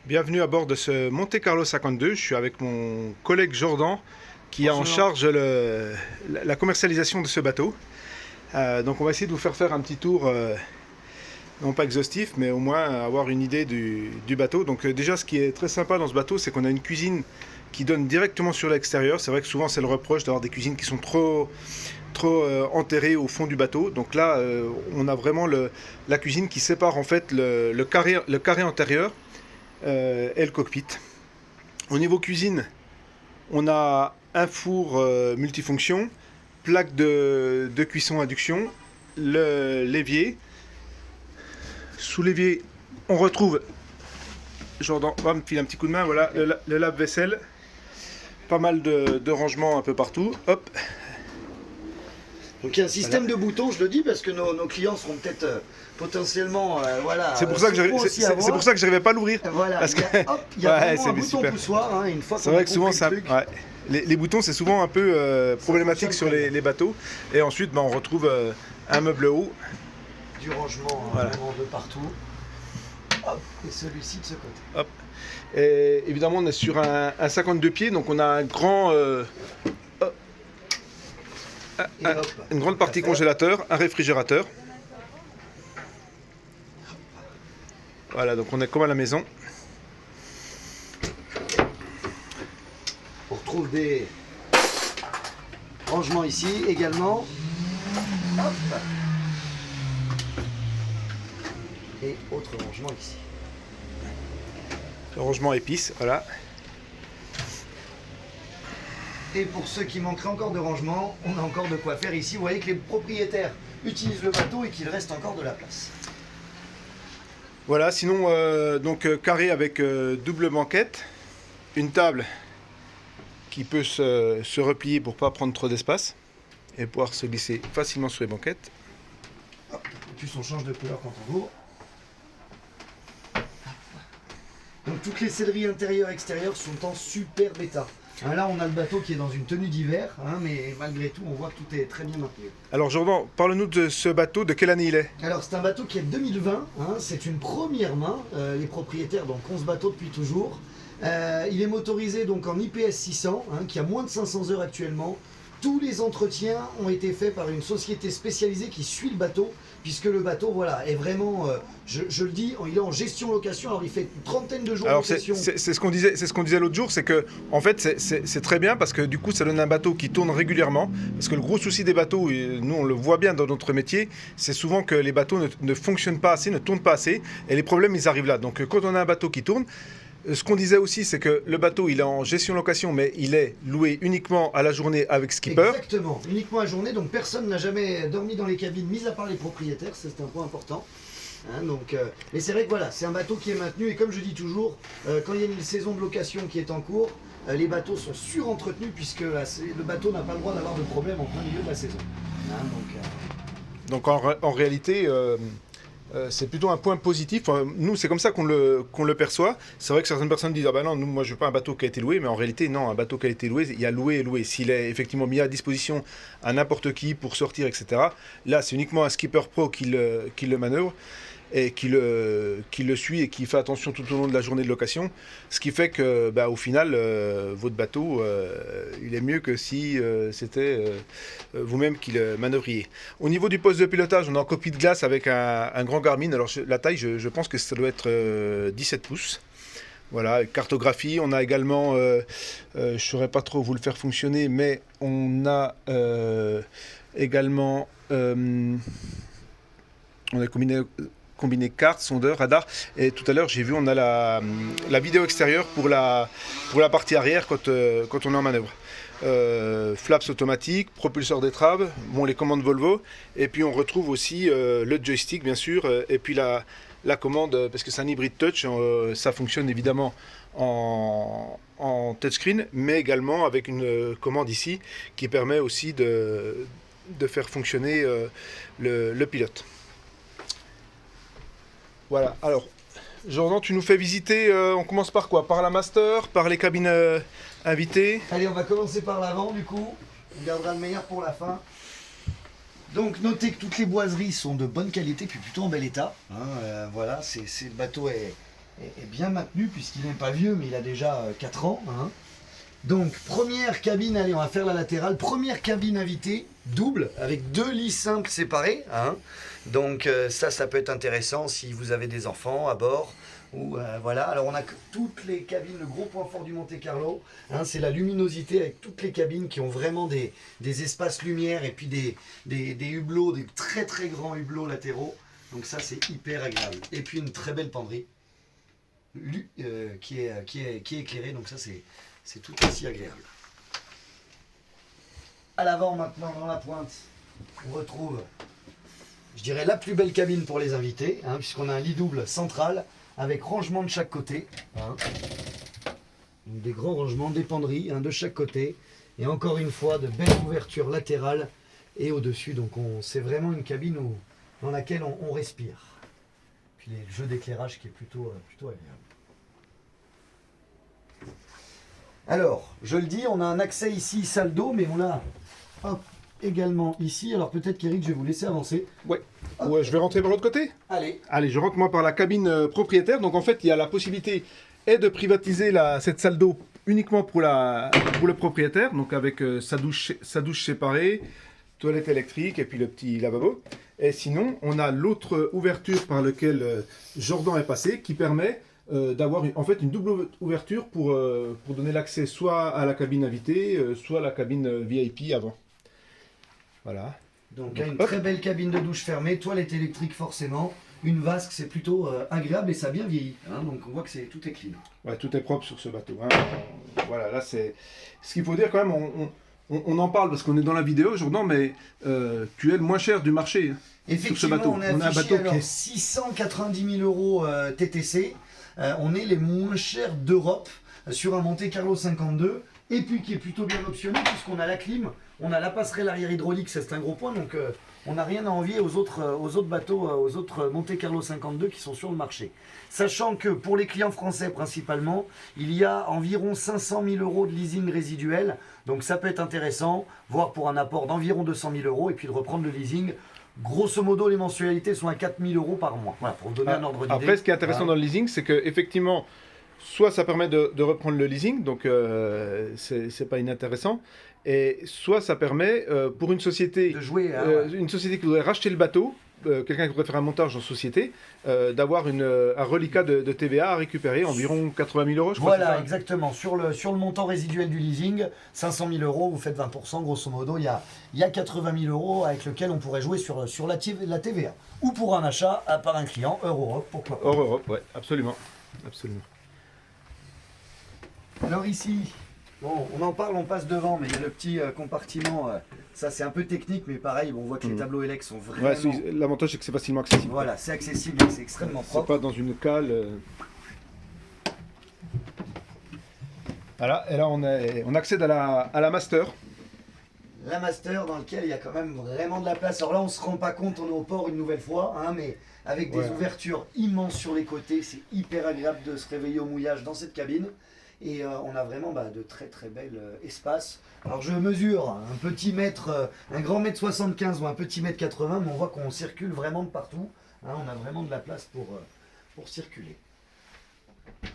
Bienvenue à bord de ce Monte Carlo 52. Je suis avec mon collègue Jordan qui a en Bonjour. charge la commercialisation de ce bateau. Donc on va essayer de vous faire un petit tour, non pas exhaustif, mais au moins avoir une idée du bateau. Donc déjà ce qui est très sympa dans ce bateau, c'est qu'on a une cuisine qui donne directement sur l'extérieur. C'est vrai que souvent c'est le reproche d'avoir des cuisines qui sont trop enterrées au fond du bateau. Donc là on a vraiment la cuisine qui sépare en fait le carré antérieur et le cockpit. Au niveau cuisine, on a un four multifonction, plaque de cuisson induction, le l'évier. Sous l'évier, on retrouve, Jordan va me filer un petit coup de main, voilà, le lave-vaisselle, pas mal de rangements un peu partout. Hop, Donc il y a un système de boutons, je le dis parce que nos clients seront peut-être potentiellement voilà. c'est pour ça que j'arrivais pas à l'ouvrir. Voilà. Parce que Il y a ouais, vraiment un c'est bouton super. poussoir. Hein, une fois C'est qu'on a vrai que souvent compris ça, le truc, ouais. Les boutons c'est souvent un peu problématique fonctionne sur très bien. les bateaux. Et ensuite on retrouve un meuble haut. Du rangement Voilà. vraiment de partout. Hop, et celui-ci de ce côté. Hop. Et évidemment, on est sur un 52 pieds, donc on a un grand, Et hop, une grande partie à faire. congélateur, un réfrigérateur. Voilà, donc on est comme à la maison. On retrouve des rangements ici également. Hop. Et autre rangement ici. Le rangement épices, voilà. Et pour ceux qui manqueraient encore de rangement, on a encore de quoi faire ici. Vous voyez que les propriétaires utilisent le bateau et qu'il reste encore de la place. Voilà, sinon, carré avec double banquette, une table qui peut se replier pour pas prendre trop d'espace et pouvoir se glisser facilement sur les banquettes. Hop. Et puis on change de couleur quand on ouvre. Donc toutes les selleries intérieures et extérieures sont en super bêta. Hein, là on a le bateau qui est dans une tenue d'hiver, hein, mais malgré tout on voit que tout est très bien maintenu. Alors Jordan, parle-nous de ce bateau, de quelle année il est? Alors c'est un bateau qui est 2020, hein, c'est une première main, les propriétaires donc ont ce bateau depuis toujours. Il est motorisé donc en IPS 600, hein, qui a moins de 500 heures actuellement. Tous les entretiens ont été faits par une société spécialisée qui suit le bateau, puisque le bateau voilà, est vraiment, je le dis, il est en gestion-location, alors il fait une trentaine de jours de Alors c'est location. ce qu'on disait l'autre jour, c'est que en fait c'est très bien parce que du coup ça donne un bateau qui tourne régulièrement. Parce que le gros souci des bateaux, et nous on le voit bien dans notre métier, c'est souvent que les bateaux ne fonctionnent pas assez, ne tournent pas assez, et les problèmes ils arrivent là. Donc quand on a un bateau qui tourne, ce qu'on disait aussi, c'est que le bateau, il est en gestion-location, mais il est loué uniquement à la journée avec skipper. Exactement, uniquement à journée, donc personne n'a jamais dormi dans les cabines, mis à part les propriétaires, c'est un point important. Hein, donc, mais c'est vrai que voilà, c'est un bateau qui est maintenu, et comme je dis toujours, quand il y a une saison de location qui est en cours, les bateaux sont surentretenus, puisque le bateau n'a pas le droit d'avoir de problème en plein milieu de la saison. Hein, Donc en réalité, c'est plutôt un point positif. Enfin, nous, c'est comme ça qu'on le perçoit. C'est vrai que certaines personnes disent ah ben non, nous, moi, je veux pas un bateau qui a été loué, mais en réalité, non, un bateau qui a été loué, il y a loué et loué. S'il est effectivement mis à disposition à n'importe qui pour sortir, etc. Là, c'est uniquement un skipper pro qui le manœuvre et qui le suit et qui fait attention tout au long de la journée de location. Ce qui fait que, bah, au final, votre bateau, il est mieux que si c'était vous-même qui le manœuvriez. Au niveau du poste de pilotage, on est en copie de glace avec un grand Garmin. Alors la taille, je pense que ça doit être 17 pouces. Voilà, cartographie. On a également, je ne saurais pas trop vous le faire fonctionner, mais on a également, on a combiné carte, sondeur, radar. Et tout à l'heure, j'ai vu, on a la vidéo extérieure pour la partie arrière quand on est en manœuvre. Flaps automatiques, propulseur d'étrave, bon, les commandes Volvo. Et puis on retrouve aussi le joystick, bien sûr, et puis la commande, parce que c'est un hybride touch, ça fonctionne évidemment en touchscreen, mais également avec une commande ici qui permet aussi de faire fonctionner le pilote. Voilà, alors, Jordan, tu nous fais visiter, on commence par quoi? Par la master, par les cabines invitées? allez, on va commencer par l'avant du coup, on gardera le meilleur pour la fin. Donc notez que toutes les boiseries sont de bonne qualité, puis plutôt en bel état. Hein, voilà, le bateau est bien maintenu puisqu'il n'est pas vieux, mais il a déjà 4 ans. Hein. Donc, première cabine, allez, on va faire la latérale. Première cabine invitée, double, avec 2 lits simples séparés. Hein. Donc, ça peut être intéressant si vous avez des enfants à bord. Ou, voilà. Alors, on a toutes les cabines, le gros point fort du Monte Carlo, hein, c'est la luminosité avec toutes les cabines qui ont vraiment des espaces lumière et puis des hublots, des très très grands hublots latéraux. Donc, ça, c'est hyper agréable. Et puis, une très belle penderie qui est éclairée. Donc, ça, c'est tout aussi agréable. À l'avant maintenant, dans la pointe, on retrouve, je dirais, la plus belle cabine pour les invités, hein, puisqu'on a un lit double central avec rangement de chaque côté. Hein. Donc des grands rangements, des penderies hein, de chaque côté. Et encore une fois, de belles ouvertures latérales et au-dessus. Donc c'est vraiment une cabine dans laquelle on respire. Puis le jeu d'éclairage qui est plutôt agréable. Alors, je le dis, on a un accès ici, salle d'eau, mais on a également ici. Alors peut-être qu'Eric, je vais vous laisser avancer. Ouais. Ouais, je vais rentrer par l'autre côté. Allez, je rentre moi par la cabine propriétaire. Donc en fait, il y a la possibilité de privatiser cette salle d'eau uniquement pour le propriétaire. Donc avec sa douche séparée, toilette électrique et puis le petit lavabo. Et sinon, on a l'autre ouverture par laquelle Jordan est passé qui permet d'avoir en fait une double ouverture pour donner l'accès soit à la cabine invitée, soit à la cabine VIP avant. Voilà. Donc une très belle cabine de douche fermée, toilette électrique forcément, une vasque, c'est plutôt agréable et ça a bien vieilli. Hein, donc on voit que tout est clean. Ouais, tout est propre sur ce bateau. Hein. Voilà, là c'est... Ce qu'il faut dire quand même, on en parle parce qu'on est dans la vidéo, Jordan, mais tu es le moins cher du marché hein, sur ce bateau. On a un bateau qui est 690 000 € TTC. On est les moins chers d'Europe sur un Monte Carlo 52 et puis qui est plutôt bien optionné puisqu'on a la clim, on a la passerelle arrière hydraulique, c'est un gros point donc on n'a rien à envier aux autres bateaux, aux autres Monte Carlo 52 qui sont sur le marché. Sachant que pour les clients français principalement, il y a environ 500 000 € de leasing résiduel, donc ça peut être intéressant, voire pour un apport d'environ 200 000 € et puis de reprendre le leasing. Grosso modo, les mensualités sont à 4 000 € par mois. Voilà, pour vous donner un ordre d'idée. Après, ce qui est intéressant dans le leasing, c'est qu'effectivement, soit ça permet de reprendre le leasing, donc c'est pas inintéressant, et soit ça permet pour une société, de jouer, une société qui voudrait racheter le bateau, quelqu'un qui voudrait faire un montage en société, d'avoir un reliquat de TVA à récupérer, environ 80 000 €, je crois. Voilà, exactement. Sur le montant résiduel du leasing, 500 000 €, vous faites 20%, grosso modo, il y a 80 000 € avec lequel on pourrait jouer sur la TVA. Ou pour un achat par un client, hors Europe, pourquoi pas. Hors Europe, ouais, absolument. Absolument. Alors ici, bon, on en parle, on passe devant, mais il y a le petit compartiment, ça c'est un peu technique, mais pareil, on voit que les tableaux élec sont vraiment... Ouais, l'avantage c'est que c'est facilement accessible. Voilà, c'est accessible et c'est extrêmement propre. C'est pas dans une cale. Voilà, et là on accède à la master. La master dans laquelle il y a quand même vraiment de la place. Alors là on se rend pas compte, on est au port une nouvelle fois, hein, mais avec des ouvertures immenses sur les côtés, c'est hyper agréable de se réveiller au mouillage dans cette cabine. Et on a vraiment de très très belles espaces. Alors je mesure un petit mètre, un grand mètre 75 ou un petit mètre 80, mais on voit qu'on circule vraiment de partout. Hein, on a vraiment de la place pour circuler.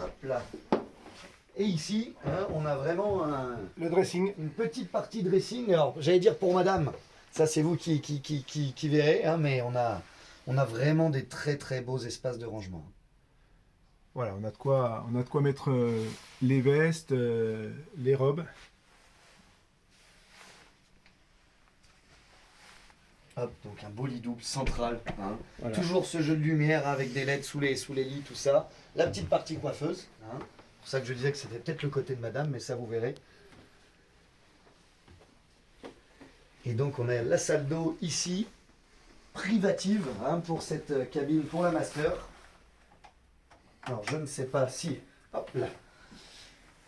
Hop là. Et ici, hein, on a vraiment le dressing. Une petite partie dressing. Alors j'allais dire pour madame, ça c'est vous qui verrez, hein, mais on a vraiment des très très beaux espaces de rangement. Voilà, on a de quoi mettre les vestes, les robes. Hop, donc un beau lit double central. Hein. Voilà. Toujours ce jeu de lumière avec des LED sous les lits, tout ça. La petite partie coiffeuse. Hein. C'est pour ça que je disais que c'était peut-être le côté de madame, mais ça vous verrez. Et donc on a la salle d'eau ici, privative, hein, pour cette cabine pour la master. Alors je ne sais pas si... Hop là.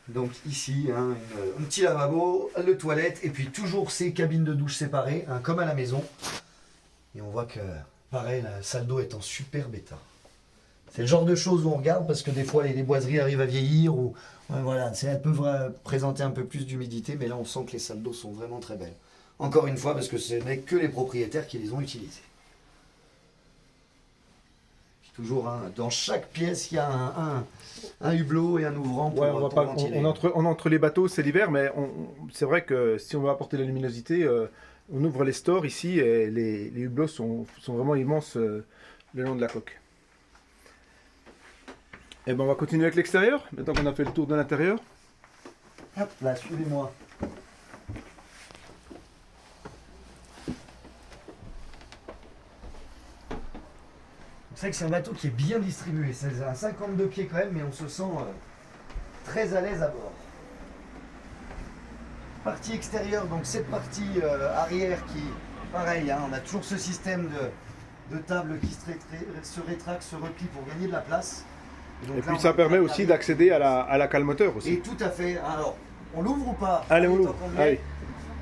Donc ici, hein, un petit lavabo, le toilette, et puis toujours ces cabines de douche séparées, hein, comme à la maison. Et on voit que, pareil, la salle d'eau est en superbe état. C'est le genre de choses où on regarde, parce que des fois les boiseries arrivent à vieillir, ou voilà, elles peuvent présenter un peu plus d'humidité, mais là on sent que les salles d'eau sont vraiment très belles. Encore une fois, parce que ce n'est que les propriétaires qui les ont utilisées. Toujours, hein, dans chaque pièce, il y a un hublot et un ouvrant pour, Ouais, on va pour pas, ventiler. on entre les bateaux, c'est l'hiver, mais c'est vrai que si on veut apporter la luminosité, on ouvre les stores ici et les hublots sont vraiment immenses le long de la coque. Et ben on va continuer avec l'extérieur, maintenant qu'on a fait le tour de l'intérieur. Hop là, suivez-moi. C'est vrai que c'est un bateau qui est bien distribué. C'est un 52 pieds quand même, mais on se sent très à l'aise à bord. Partie extérieure, donc cette partie arrière qui, pareil, hein, on a toujours ce système de table qui se rétracte, se replie pour gagner de la place. Donc Et là, puis on ça va permet mettre aussi la- d'accéder à la cale moteur aussi. Et tout à fait. Alors, on l'ouvre ou pas? Allez, on Tant l'ouvre. qu'on y est. Allez.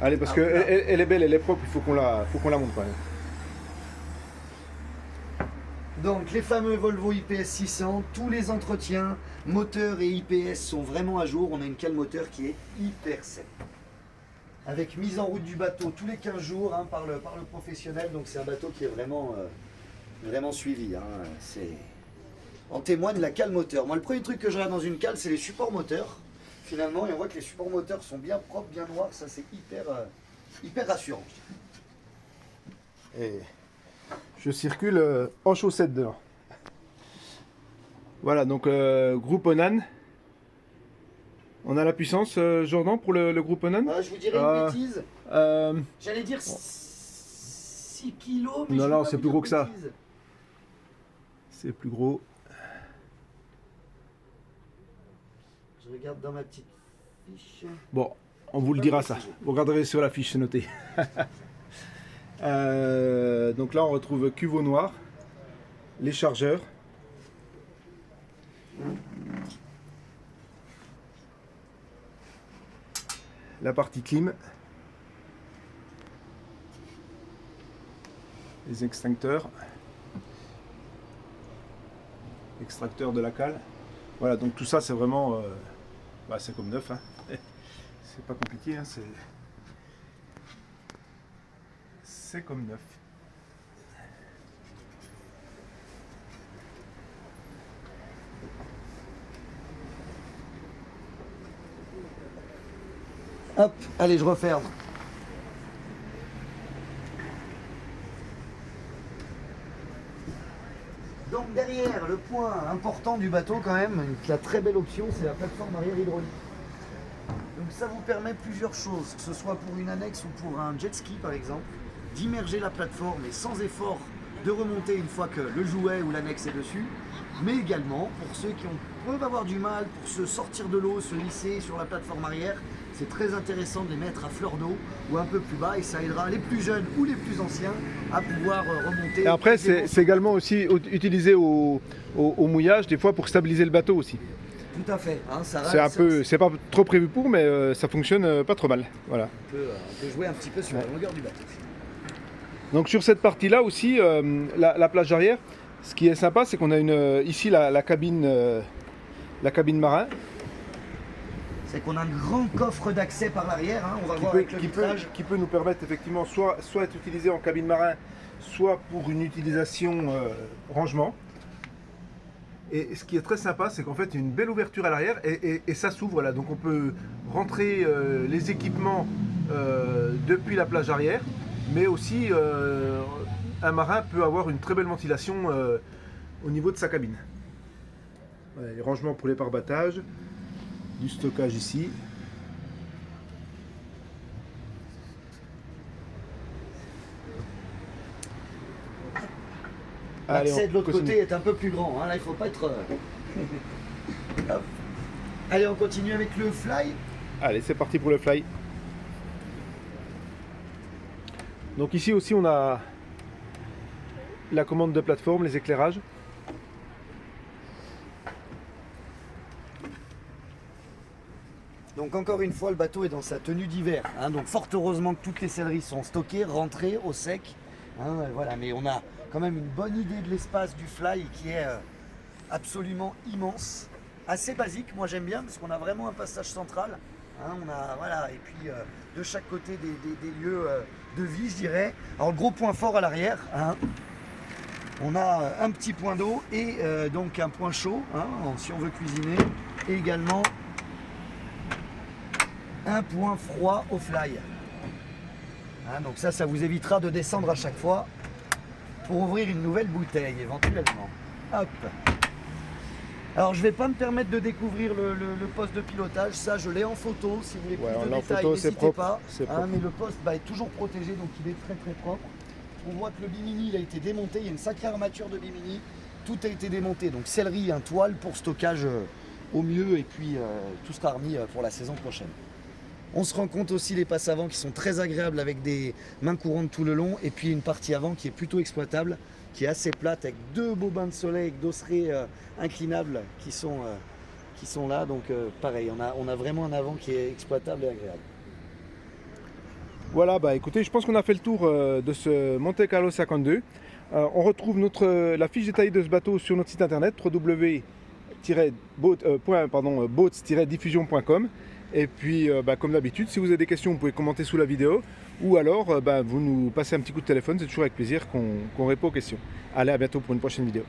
Allez, parce Ah, qu'elle voilà. elle est belle, elle est propre, il faut qu'on la monte quand même. Donc les fameux Volvo IPS 600, tous les entretiens, moteur et IPS sont vraiment à jour. On a une cale moteur qui est hyper saine. Avec mise en route du bateau tous les 15 jours hein, par le professionnel. Donc c'est un bateau qui est vraiment suivi. Hein. En témoigne la cale moteur. Moi le premier truc que je regarde dans une cale c'est les supports moteurs. Finalement et on voit que les supports moteurs sont bien propres, bien noirs. Ça c'est hyper rassurant. Et je circule en chaussettes dedans. Voilà, donc groupe Onan. On a la puissance, Jordan, pour le groupe Onan. Je vous dirais une bêtise. J'allais dire 6 kilos, mais Non, je vais non, pas c'est vous plus dire gros que ça. bêtise. C'est plus gros. Je regarde dans ma petite fiche. Bon, on vous le dira ça. Vous regarderez sur la fiche, c'est noté. Donc là, on retrouve cuveau noir, les chargeurs. La partie clim. Les extincteurs. Extracteur de la cale. Voilà, donc tout ça, c'est vraiment... c'est comme neuf. Hein. C'est pas compliqué, hein, c'est comme neuf. Hop, allez, je referme. Donc derrière, le point important du bateau quand même, la très belle option, c'est la plateforme arrière hydraulique. Donc ça vous permet plusieurs choses, que ce soit pour une annexe ou pour un jet ski par exemple, d'immerger la plateforme et sans effort de remonter une fois que le jouet ou l'annexe est dessus, mais également pour ceux qui peuvent avoir du mal pour se sortir de l'eau, se lisser sur la plateforme arrière, c'est très intéressant de les mettre à fleur d'eau ou un peu plus bas et ça aidera les plus jeunes ou les plus anciens à pouvoir remonter. Et après, c'est également aussi utilisé au mouillage, des fois pour stabiliser le bateau aussi. Tout à fait. Hein, C'est pas trop prévu pour, mais ça fonctionne pas trop mal. Voilà. On peut jouer un petit peu sur la longueur du bateau. Donc sur cette partie-là aussi, la plage arrière, ce qui est sympa, c'est qu'on a ici la cabine marin. C'est qu'on a un grand coffre d'accès par l'arrière, hein, on va voir avec le vitrage. Qui peut nous permettre effectivement soit être utilisé en cabine marin, soit pour une utilisation rangement. Et ce qui est très sympa, c'est qu'en fait, il y a une belle ouverture à l'arrière et ça s'ouvre là. Donc on peut rentrer les équipements depuis la plage arrière, mais aussi un marin peut avoir une très belle ventilation au niveau de sa cabine. Voilà, les rangements pour les pare-battages, du stockage ici. L'accès de l'autre côté est un peu plus grand, hein. Là il ne faut pas être... Hop. Allez, on continue avec le fly. Allez, c'est parti pour le fly. Donc ici aussi on a la commande de plateforme, les éclairages. Donc encore une fois, le bateau est dans sa tenue d'hiver, hein. Donc fort heureusement que toutes les selleries sont stockées, rentrées au sec, hein, voilà. Mais on a quand même une bonne idée de l'espace du fly qui est absolument immense, assez basique. Moi j'aime bien parce qu'on a vraiment un passage central, hein, on a, voilà, et puis de chaque côté des lieux de vie, je dirais. Alors le gros point fort à l'arrière, hein, On a un petit point d'eau et donc un point chaud, hein, si on veut cuisiner, et également un point froid au fly. Hein, donc ça vous évitera de descendre à chaque fois pour ouvrir une nouvelle bouteille éventuellement. Hop. Alors je ne vais pas me permettre de découvrir le poste de pilotage, ça je l'ai en photo, si vous voulez plus de détails n'hésitez pas. Hein, mais le poste est toujours protégé, donc il est très très propre. On voit que le bimini il a été démonté, il y a une sacrée armature de bimini, tout a été démonté, donc sellerie, un toile pour stockage au mieux, et puis tout sera remis pour la saison prochaine. On se rend compte aussi les passes avant qui sont très agréables avec des mains courantes tout le long, et puis une partie avant qui est plutôt exploitable, qui est assez plate avec deux bobins de soleil avec d'osserets inclinables qui sont là, donc pareil, on a vraiment un avant qui est exploitable et agréable. Voilà, bah écoutez, je pense qu'on a fait le tour de ce Monte Carlo 52. On retrouve la fiche détaillée de ce bateau sur notre site internet www.boats-diffusion.com. Et puis, comme d'habitude, si vous avez des questions, vous pouvez commenter sous la vidéo. Ou alors, vous nous passez un petit coup de téléphone, c'est toujours avec plaisir qu'on répond aux questions. Allez, à bientôt pour une prochaine vidéo.